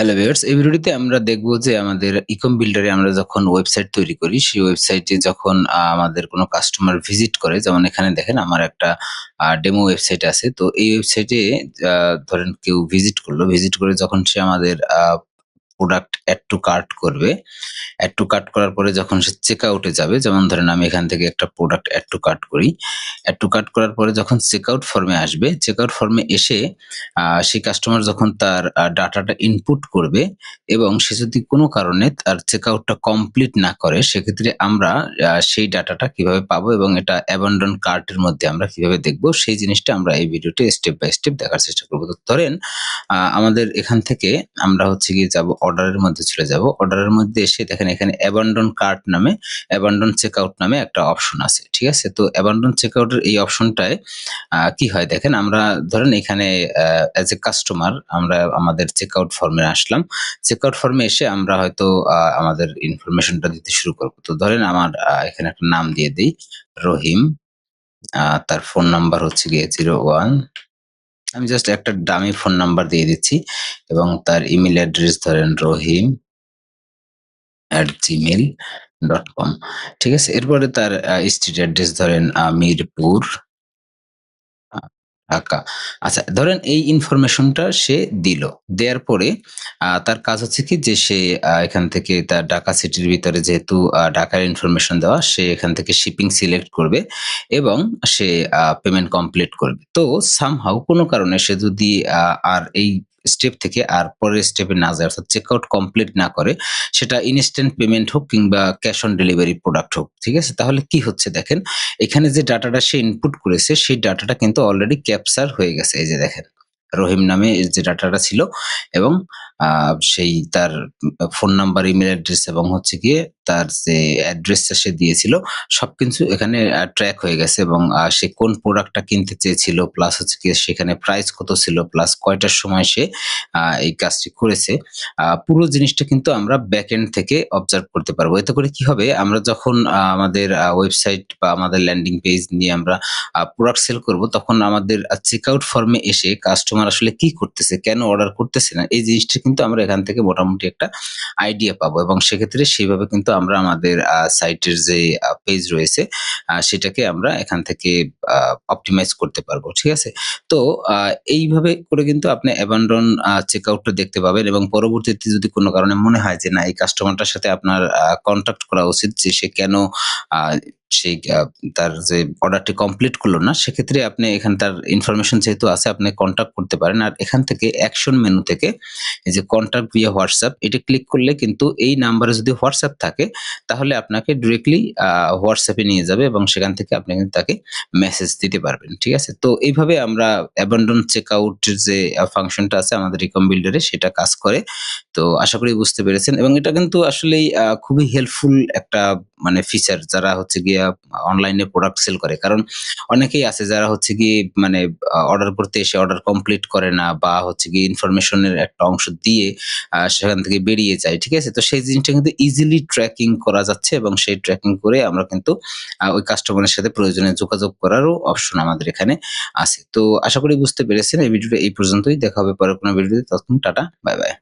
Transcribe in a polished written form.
Hello viewers, এই ভিডিওটিতে আমরা দেখব যে আমাদের ইকম বিল্ডারে আমরা যখন ওয়েবসাইট তৈরি করি, সেই ওয়েবসাইটে যখন আমাদের কোনো কাস্টমার ভিজিট করে, যেমন এখানে দেখেন আমার একটা ডেমো ওয়েবসাইট আছে। তো এই ওয়েবসাইটে আ ধরেন কেউ ভিজিট করলো। ভিজিট করে যখন সে আমাদের প্রোডাক্ট এড টু কার্ট করবে। এড টু কার্ট করার পরে যখন সে চেকআউট এ যাবে, যেমন ধরেন আমি এখান থেকে একটা প্রোডাক্ট এড টু কার্ট করি। এড টু কার্ট করার পরে যখন চেকআউট ফর্মে আসবে, চেকআউট ফর্মে এসে সেই কাস্টমার যখন তার ডাটাটা ইনপুট করবে এবং সে যদি কোনো কারণে তার চেকআউটটা কমপ্লিট না করে, সেক্ষেত্রে আমরা সেই ডাটাটা কিভাবে পাবো এবং এটা অ্যাবান্ডন কার্ট এর মধ্যে আমরা কিভাবে দেখবো, সেই জিনিসটা আমরা এই ভিডিওতে স্টেপ বাই স্টেপ দেখার চেষ্টা করব। তো ধরেন আমাদের এখান থেকে আমরা হচ্ছে গিয়ে যাবো অর্ডারের মধ্যে চলে যাবো। অর্ডারের মধ্যে এসে দেখেন এখানে অ্যাবান্ডন কার্ট নামে, অ্যাবান্ডন চেকআউট নামে একটা অপশন আছে। ঠিক আছে? তো অ্যাবান্ডন চেকআউট এর এই অপশনটায় কি হয় দেখেন, আমরা ধরেন এখানে অ্যাজ এ কাস্টমার আমরা আমাদের চেকআউট ফর্মে আসলাম। চেকআউট ফর্মে এসে আমরা হয়তো আমাদের ইনফরমেশনটা দিতে শুরু করব। তো ধরেন আমার এখানে একটা নাম দিয়ে দেই, রহিম। তার ফোন নাম্বার হচ্ছে গিয়ে 01, আমি জাস্ট একটা ডামি ফোন নাম্বার দিয়ে দিচ্ছি এবং তার ইমেইল অ্যাড্রেস ধরেন রহিম@gmail.com। ঠিক আছে? এরপরে তার স্ট্রিট অ্যাড্রেস ধরেন মিরপুর, আ ঢাকা। আচ্ছা, ধরেন এই ইনফরমেশনটা সে দিল। দেয়ার পরে তার কাজ হচ্ছে কি যে সে এখান থেকে তার ঢাকা সিটির ভিতরে যেহেতু ঢাকার ইনফরমেশন দেওয়া, সে এখান থেকে শিপিং সিলেক্ট করবে এবং সে পেমেন্ট কমপ্লিট করবে। তো সামহাউ কোনো কারণে সে যদি আর এই স্টেপ থেকে আর পরের স্টেপে না যায়, অর্থাৎ চেকআউট কমপ্লিট না করে, সেটা ইনস্ট্যান্ট পেমেন্ট হোক কিংবা ক্যাশ অন ডেলিভারি প্রোডাক্ট হোক। ঠিক আছে? তাহলে কি হচ্ছে দেখেন, এখানে যে ডাটাটা সে ইনপুট করেছে, সেই ডাটাটা কিন্তু অলরেডি ক্যাপচার হয়ে গেছে। এই যে দেখেন, রহিম নামে এর যে ডাটাটা ছিল এবং সেই তার ফোন নাম্বার, ইমেইল অ্যাড্রেস এবং হচ্ছে গিয়ে তার যে অ্যাড্রেসটা সে দিয়েছিল, সবকিছু এখানে ট্র্যাক হয়ে গেছে এবং সে কোন প্রোডাক্টটা কিনতে চেয়েছিল, প্লাস হচ্ছে গিয়ে সেখানে প্রাইস কত ছিল, প্লাস কয়টার সময় সে এই কাজটি করেছে। পুরো জিনিসটা কিন্তু আমরা ব্যাক এন্ড থেকে অবজার্ভ করতে পারবো। এতে করে কি হবে, আমরা যখন আমাদের ওয়েবসাইট বা আমাদের ল্যান্ডিং পেজ নিয়ে আমরা প্রোডাক্ট সেল করব, তখন আমাদের চেকআউট ফর্মে এসে কাস্টমার আসলে কি করতেছে, কেন অর্ডার করতেছে না, এই জিনিসটা কিন্তু আমরা এখান থেকে মোটামুটি একটা আইডিয়া পাবো এবং সেক্ষেত্রে সেইভাবে কিন্তু আমরা আমাদের সাইটের যে পেজ রয়েছে, সেটাকে আমরা এখান থেকে অপটিমাইজ করতে পারবো। ঠিক আছে? তো আ এইভাবে করে কিন্তু আপনি অ্যাবান্ডন চেকআউটটা দেখতে পাবেন এবং পরবর্তীতে যদি কোনো কারণে মনে হয় যে না, এই কাস্টমারটার সাথে আপনার কনট্যাক্ট করা উচিত, যে সে কেন আ সেই তার যে অর্ডারটি কমপ্লিট করল না, সেক্ষেত্রে আপনি এখানে তার ইনফরমেশন যেহেতু আছে, আপনি কনট্যাক্ট করতে পারেন। আর এখান থেকে অ্যাকশন মেনু থেকে এই যে কনট্যাক্ট ভিয়া হোয়াটসঅ্যাপ, এটা ক্লিক করলে কিন্তু এই নাম্বারে যদি হোয়াটসঅ্যাপ থাকে, তাহলে আপনাকে ডিরেক্টলি হোয়াটসঅ্যাপ এ নিয়ে যাবে এবং সেখান থেকে আপনি কিন্তু তাকে মেসেজ দিতে পারবেন। ঠিক আছে? তো এইভাবে আমরা অ্যাবান্ডন চেকআউট এর যে ফাংশনটা আছে আমাদের ইকম বিল্ডারে, সেটা কাজ করে। তো আশা করি বুঝতে পেরেছেন এবং এটা কিন্তু আসলেই খুবই হেল্পফুল একটা মানে ফিচার, যারা হচ্ছে গিয়ে অনলাইনে প্রোডাক্ট সেল করে। কারণ অনেকেই আছে যারা হচ্ছে গিয়ে মানে অর্ডার করতে এসে অর্ডার কমপ্লিট করে না বা হচ্ছে গিয়ে ইনফরমেশন এর একটা অংশ দিয়ে সেখান থেকে বেরিয়ে যায়। ঠিক আছে? তো সেই জিনিসটা কিন্তু ইজিলি ট্র্যাকিং করা যাচ্ছে এবং সেই ট্র্যাকিং করে আমরা কিন্তু ওই কাস্টমারের সাথে প্রয়োজনে যোগাযোগ করারও অপশন আমাদের এখানে আছে। তো আশা করি বুঝতে পেরেছেন। এই ভিডিওটা এই পর্যন্তই। দেখা হবে পরের কোনো ভিডিওতে। ততক্ষণ টাটা, বাই, বাই।